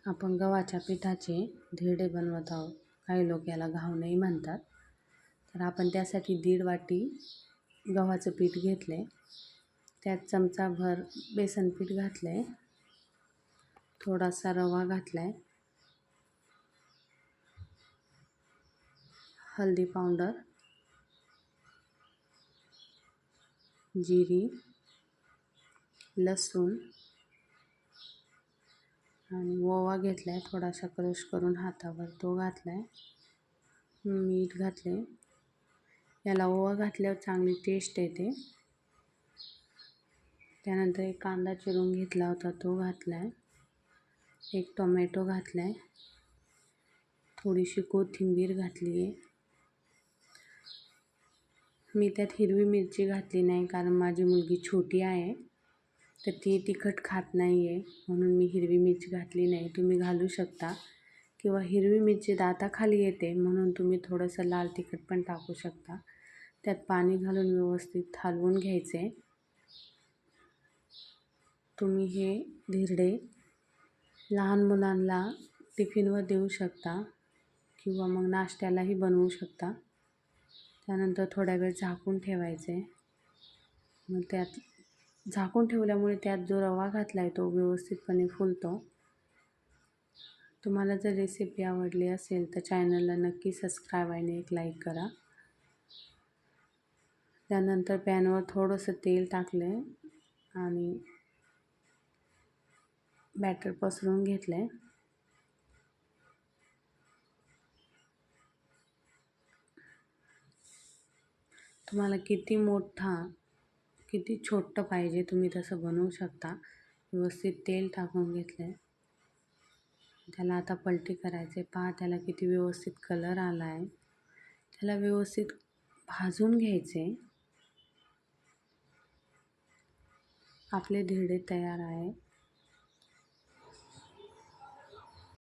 आपण गव्हाच्या पिठाचे धिरडे बनवत आहोत. काही लोक याला घावणेही म्हणतात. तर आपण त्यासाठी 1.5 वाटी गव्हाचं पीठ घेतले, त्यात चमचाभर बेसन पीठ घातले, थोडासा रवा घातलाय, हळदी पावडर, जिरी, लसूण आणि ओवा घेतलाय, थोडासा क्रश करून हातावर तो घातलाय, मीठ घातले. याला ओवा घातल्यावर चांगली टेस्ट येते. त्यानंतर एक कांदा चिरून घेतला होता तो घातलाय, एक टोमॅटो घातलाय, थोडीशी कोथिंबीर घातली आहे. मी त्यात हिरवी मिरची घातली नाही, कारण माझी मुलगी छोटी आहे तर ती तिखट खात नाही आहे, म्हणून मी हिरवी मिरची घातली नाही. तुम्ही घालू शकता, किंवा हिरवी मिरची दाताखाली येते म्हणून तुम्ही थोडंसं लाल तिखट पण टाकू शकता. त्यात पाणी घालून व्यवस्थित हलवून घ्यायचे. तुम्ही हे धिरडे लहान मुलांना टिफिनवर देऊ शकता, किंवा मग नाश्त्यालाही बनवू शकता. त्यानंतर थोड्या वेळ झाकून ठेवायचे. मग त्यात झाकून ठेवल्यामुळे त्यात जो रवा घातला आहे तो व्यवस्थितपणे फुलतो. तुम्हाला जर रेसिपी आवडली असेल तर चॅनलला नक्की सबस्क्राईब आणि एक लाईक करा. त्यानंतर पॅनवर थोडंसं तेल टाकले आणि बॅटर पसरवून घेतले. तुम्हाला किती मोठा किती छोटं पाहिजे तुम्ही तसं बनवू शकता. व्यवस्थित तेल टाकून घेतले. त्याला आता पलटी करायचे. पहा त्याला किती व्यवस्थित कलर आला आहे. त्याला व्यवस्थित भाजून घ्यायचे. आपले धिरडे तयार आहे.